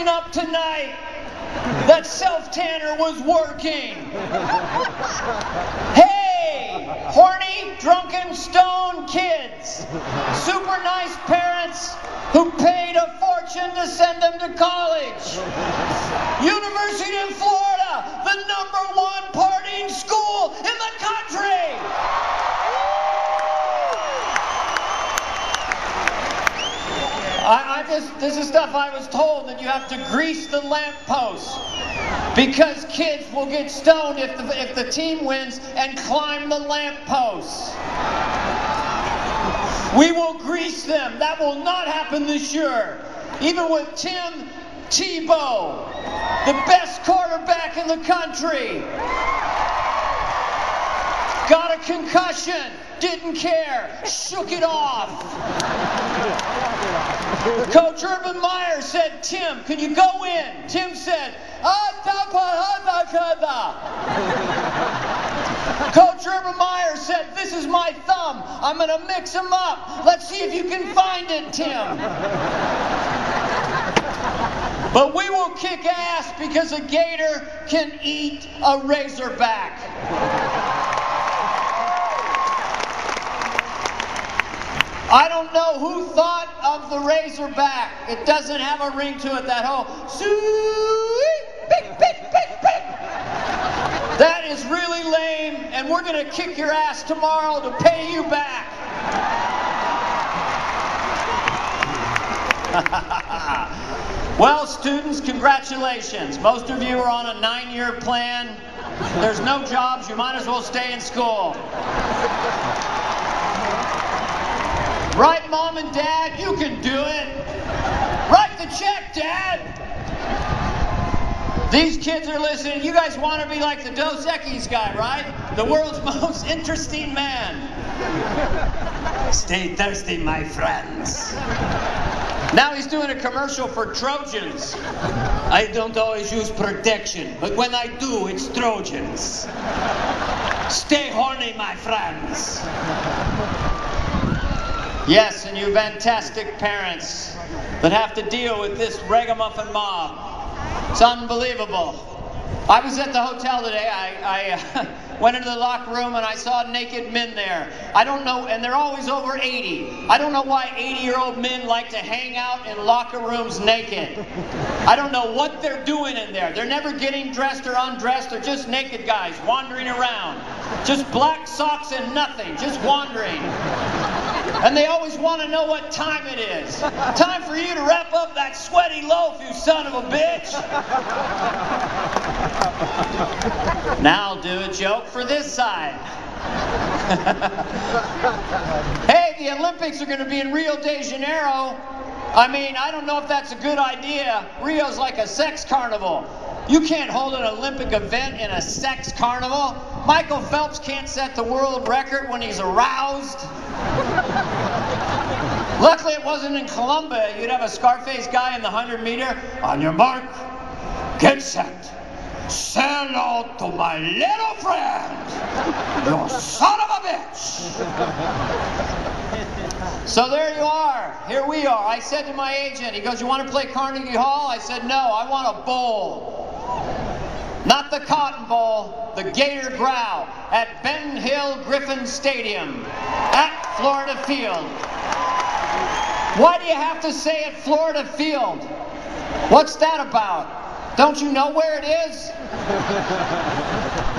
waking up tonight that self-tanner was working. Hey, horny, drunken, stoned kids. Super nice parents who paid a fortune to send them to college. University of Florida, the #1 partying school in the country. This is stuff I was told, that you have to grease the lamppost because kids will get stoned if the team wins and climb the lampposts. We will grease them. That will not happen this year. Even with Tim Tebow, the best quarterback in the country. Got a concussion, didn't care, shook it off. Coach Urban Meyer said, Tim, can you go in? Tim said, Coach Urban Meyer said, this is my thumb. I'm going to mix them up. Let's see if you can find it, Tim. But we will kick ass because a gator can eat a razorback. I don't know who thought of the razorback. It doesn't have a ring to it, that whole sweet, beep, beep, beep, beep. That is really lame, and we're going to kick your ass tomorrow to pay you back. Well, students, congratulations. Most of you are on a 9-year plan. There's no jobs. You might as well stay in school. Right, Mom and Dad? You can do it. Write the check, Dad. These kids are listening. You guys want to be like the Dos Equis guy, right? The world's most interesting man. Stay thirsty, my friends. Now he's doing a commercial for Trojans. I don't always use protection, but when I do, it's Trojans. Stay horny, my friends. Yes, and you fantastic parents that have to deal with this ragamuffin mob. It's unbelievable. I was at the hotel today. I went into the locker room and I saw naked men there. I don't know, and they're always over 80. I don't know why 80-year-old men like to hang out in locker rooms naked. I don't know what they're doing in there. They're never getting dressed or undressed. They're just naked guys wandering around. Just black socks and nothing, just wandering. And they always want to know what time it is. Time for you to wrap up that sweaty loaf, you son of a bitch. Now I'll do a joke for this side. Hey, the Olympics are going to be in Rio de Janeiro. I mean, I don't know if that's a good idea. Rio's like a sex carnival. You can't hold an Olympic event in a sex carnival. Michael Phelps can't set the world record when he's aroused. Luckily it wasn't in Colombia. You'd have a Scarface guy in the 100-meter. On your mark, get set. Say hello to my little friend, you son of a bitch. So there you are. Here we are. I said to my agent, he goes, you want to play Carnegie Hall? I said, no, I want a bowl. Not the Cotton Bowl, the Gator Growl at Ben Hill Griffin Stadium at Florida Field. Why do you have to say at Florida Field? What's that about? Don't you know where it is?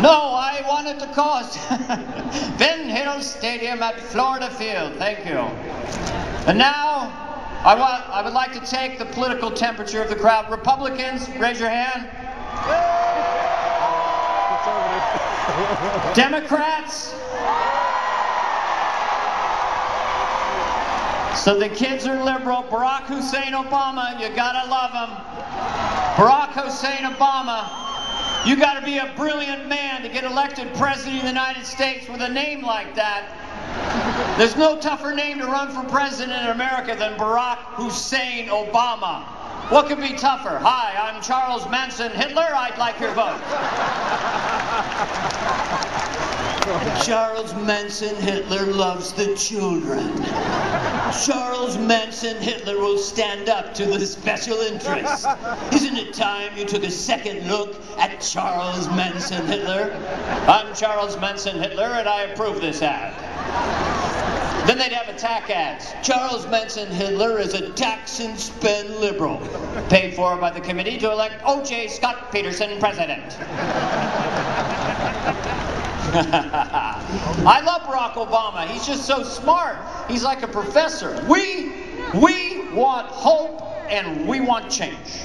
No, I wanted to call it Ben Hill Stadium at Florida Field. Thank you. And now, I would like to take the political temperature of the crowd. Republicans, raise your hand. Democrats. So the kids are liberal. Barack Hussein Obama, you gotta love him. Barack Hussein Obama, you gotta be a brilliant man to get elected president of the United States with a name like that. There's no tougher name to run for president in America than Barack Hussein Obama. What could be tougher? Hi, I'm Charles Manson Hitler. I'd like your vote. Charles Manson Hitler loves the children. Charles Manson Hitler will stand up to the special interests. Isn't it time you took a second look at Charles Manson Hitler? I'm Charles Manson Hitler, and I approve this ad. Then they'd have attack ads. Charles Manson Hitler is a tax and spend liberal, paid for by the committee to elect O.J. Scott Peterson president. I love Barack Obama. He's just so smart. He's like a professor. We want hope and we want change.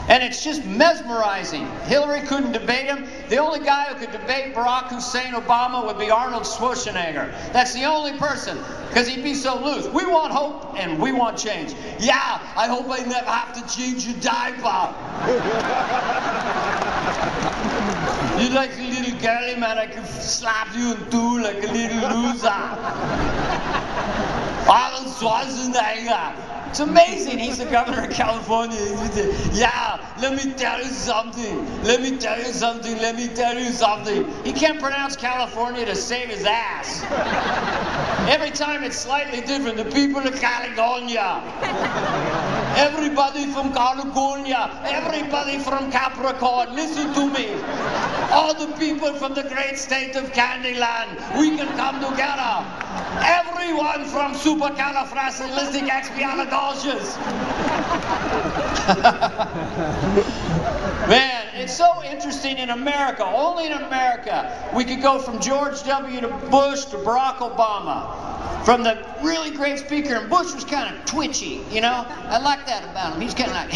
And it's just mesmerizing. Hillary couldn't debate him. The only guy who could debate Barack Hussein Obama would be Arnold Schwarzenegger. That's the only person, because he'd be so loose. We want hope and we want change. Yeah, I hope I never have to change your diaper. You're like a little girly, man. I could slap you in two like a little loser. Arnold Schwarzenegger. It's amazing. He's the governor of California. Yeah, let me tell you something. Let me tell you something. Let me tell you something. He can't pronounce California to save his ass. Every time it's slightly different. The people of California. Everybody from California. Everybody from Capricorn. Listen to me. All the people from the great state of Candyland. We can come together. Everyone from supercalifragilisticexpialidocious. Man, it's so interesting in America. Only in America we could go from George W. to Bush to Barack Obama. From the really great speaker, and Bush was kind of twitchy, you know? I like that about him. He's kind of like,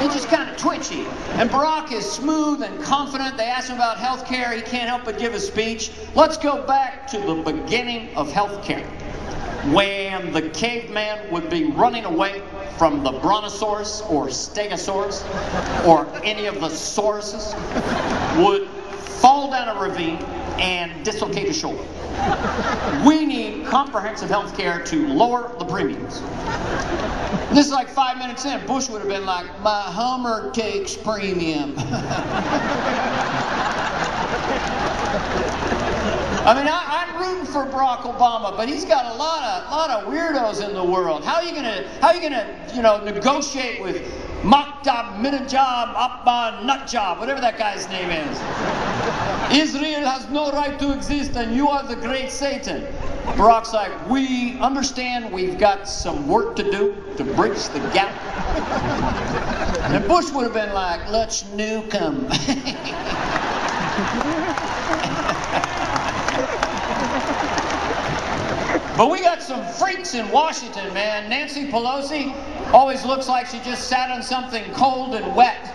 he's just kind of twitchy. And Barack is smooth and confident. They ask him about health care. He can't help but give a speech. Let's go back to the beginning of health care, when the caveman would be running away from the brontosaurus or stegosaurus or any of the sauruses, would fall down a ravine and dislocate his shoulder. We need comprehensive health care to lower the premiums. This is like 5 minutes in. Bush would have been like, my Hummer takes premium. I mean, I'm rooting for Barack Obama, but he's got a lot of weirdos in the world. How are you gonna, negotiate with Maktab Minajab Abba Nutjob, whatever that guy's name is? Israel has no right to exist, and you are the great Satan. Barack's like, we understand we've got some work to do to bridge the gap. And Bush would have been like, let's nuke him. But we got some freaks in Washington, man. Nancy Pelosi always looks like she just sat on something cold and wet.